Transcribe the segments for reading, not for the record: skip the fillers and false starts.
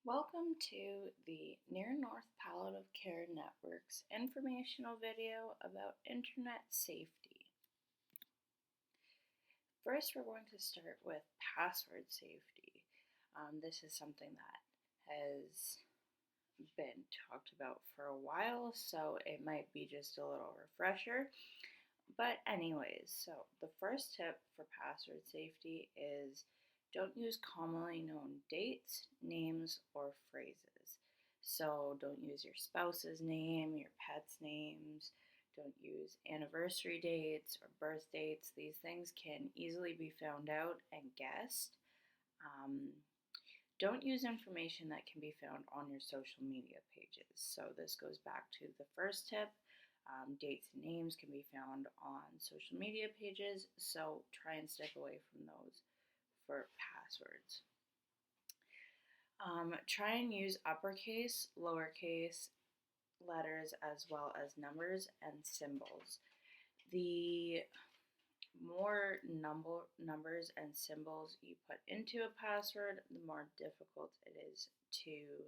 Welcome to the Near North Palliative Care Network's informational video about internet safety. First, we're going to start with password safety. This is something that has been talked about for a while, so it might be just a little refresher. But anyways, so the first tip for password safety is don't use commonly known dates, names, or phrases. So don't use your spouse's name, your pet's names. Don't use anniversary dates or birth dates. These things can easily be found out and guessed. Um, don't use information that can be found on your social media pages. So this goes back to the first tip. Dates and names can be found on social media pages, so try and stick away from those for passwords. Try and use uppercase, lowercase letters, as well as numbers and symbols. The more numbers and symbols you put into a password, the more difficult it is to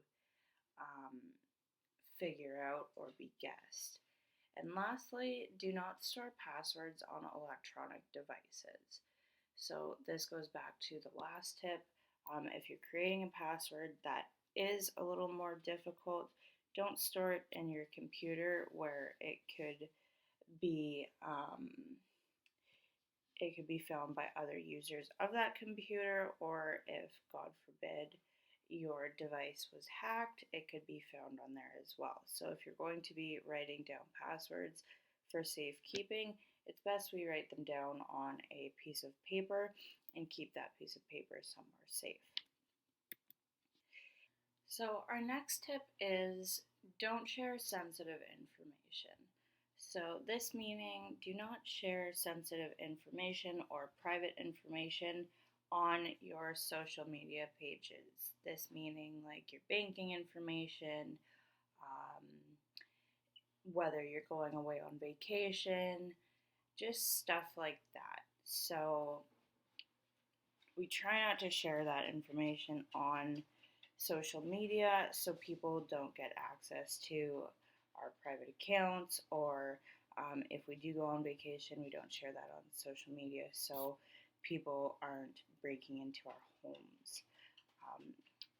figure out or be guessed. And lastly, do not store passwords on electronic devices. So this goes back to the last tip. If you're creating a password that is a little more difficult, don't store it in your computer where it could be found by other users of that computer, or if, God forbid, your device was hacked, it could be found on there as well. So if you're going to be writing down passwords for safekeeping, it's best we write them down on a piece of paper and keep that piece of paper somewhere safe. So our next tip is don't share sensitive information. So this meaning do not share sensitive information or private information on your social media pages. This meaning like your banking information, whether you're going away on vacation, just stuff like that. So we try not to share that information on social media so people don't get access to our private accounts, or if we do go on vacation, we don't share that on social media so people aren't breaking into our homes.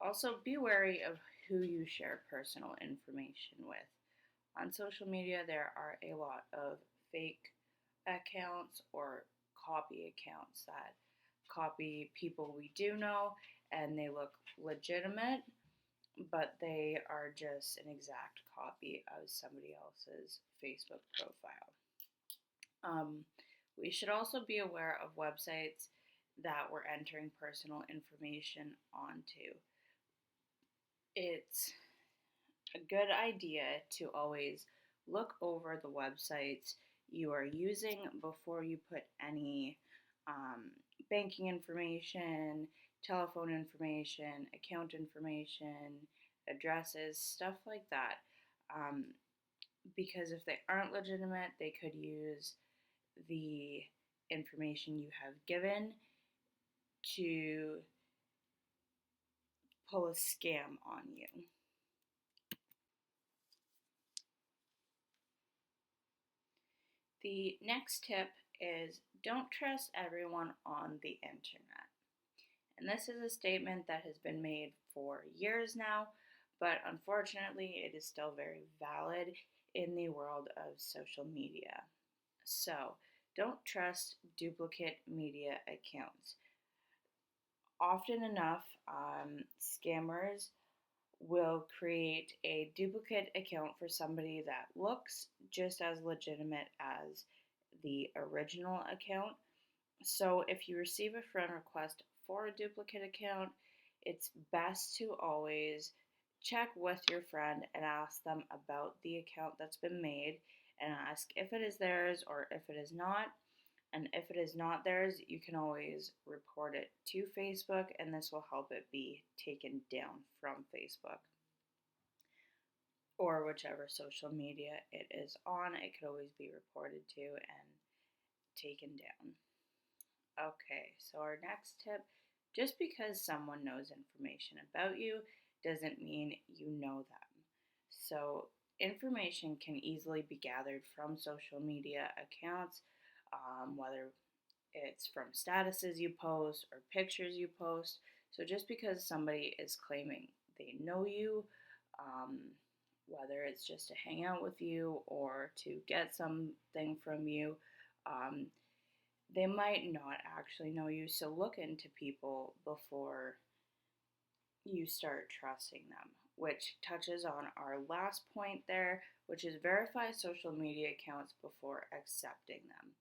Also, be wary of who you share personal information with. On social media, there are a lot of fake accounts or copy accounts that copy people we do know, and they look legitimate, but they are just an exact copy of somebody else's Facebook profile. We should also be aware of websites that we're entering personal information onto. It's a good idea to always look over the websites you are using before you put any banking information, telephone information, account information, addresses, stuff like that. Because if they aren't legitimate, they could use the information you have given to pull a scam on you. The next tip is don't trust everyone on the internet. And this is a statement that has been made for years now, but unfortunately it is still very valid in the world of social media. So don't trust duplicate media accounts. Often enough, scammers will create a duplicate account for somebody that looks just as legitimate as the original account. So if you receive a friend request for a duplicate account, it's best to always check with your friend and ask them about the account that's been made and ask if it is theirs or if it is not. And if it is not theirs, you can always report it to Facebook, and this will help it be taken down from Facebook or whichever social media it is on. It could always be reported to and taken down. Okay, so our next tip, just because someone knows information about you doesn't mean you know them. So, information can easily be gathered from social media accounts, whether it's from statuses you post or pictures you post. So, just because somebody is claiming they know you, um, whether it's just to hang out with you or to get something from you, um, they might not actually know you. So, look into people before you start trusting them, which touches on our last point there, which is verify social media accounts before accepting them.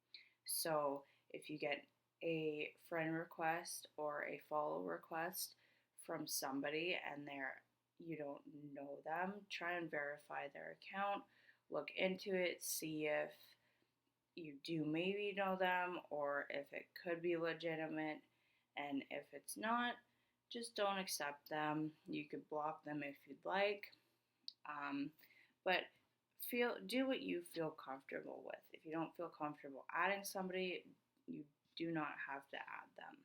So if you get a friend request or a follow request from somebody and you don't know them, try and verify their account, look into it, see if you do maybe know them or if it could be legitimate. And if it's not, just don't accept them. You could block them if you'd like. But do what you feel comfortable with. If you don't feel comfortable adding somebody, you do not have to add them.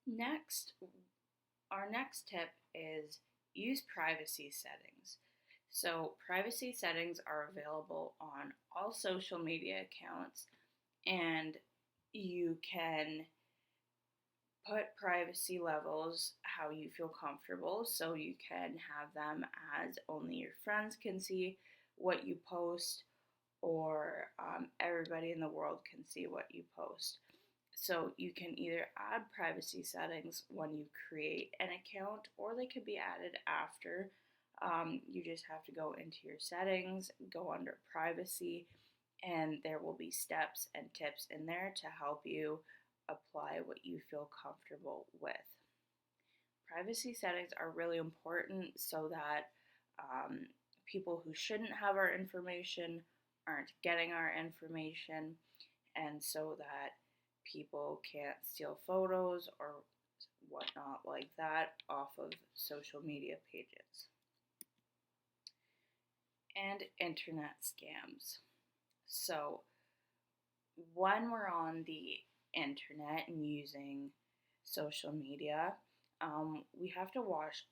Next, our next tip is use privacy settings. So, privacy settings are available on all social media accounts, and you can put privacy levels how you feel comfortable. So, you can have them as only your friends can see what you post, or everybody in the world can see what you post. So you can either add privacy settings when you create an account, or they could be added after. You just have to go into your settings, go under privacy, and there will be steps and tips in there to help you apply what you feel comfortable with. Privacy settings are really important so that people who shouldn't have our information aren't getting our information, and so that people can't steal photos or whatnot like that off of social media pages. And internet scams. So, when we're on the internet and using social media, we have to watch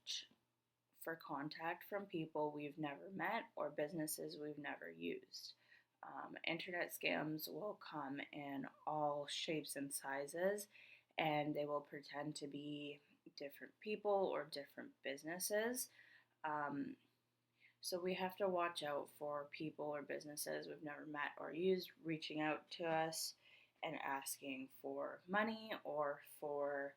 for contact from people we've never met or businesses we've never used. Internet scams will come in all shapes and sizes, and they will pretend to be different people or different businesses. So we have to watch out for people or businesses we've never met or used reaching out to us and asking for money, or for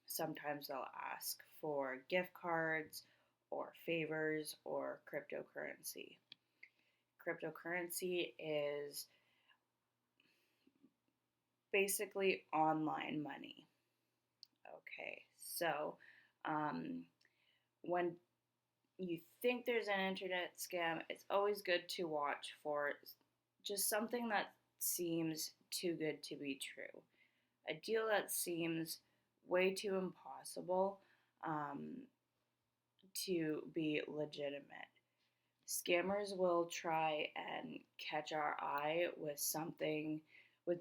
sometimes they'll ask for gift cards or favors or cryptocurrency. Cryptocurrency is basically online money. Okay, so when you think there's an internet scam, it's always good to watch for just something that seems too good to be true. A deal that seems way too impossible to be legitimate. Scammers will try and catch our eye with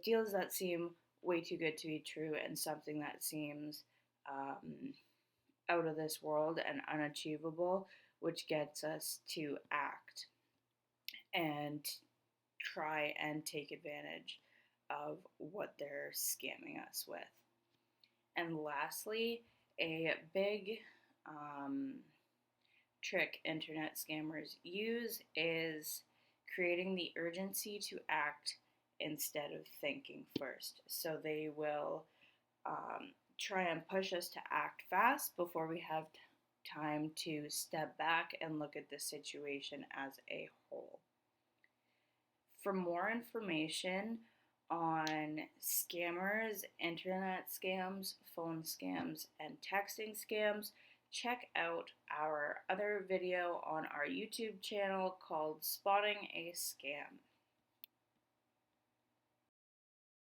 deals that seem way too good to be true and something that seems out of this world and unachievable, which gets us to act and try and take advantage of what they're scamming us with. And lastly, a big trick internet scammers use is creating the urgency to act instead of thinking first. So they will try and push us to act fast before we have time to step back and look at the situation as a whole. For more information on scammers, internet scams, phone scams, and texting scams, check out our other video on our YouTube channel called Spotting a Scam.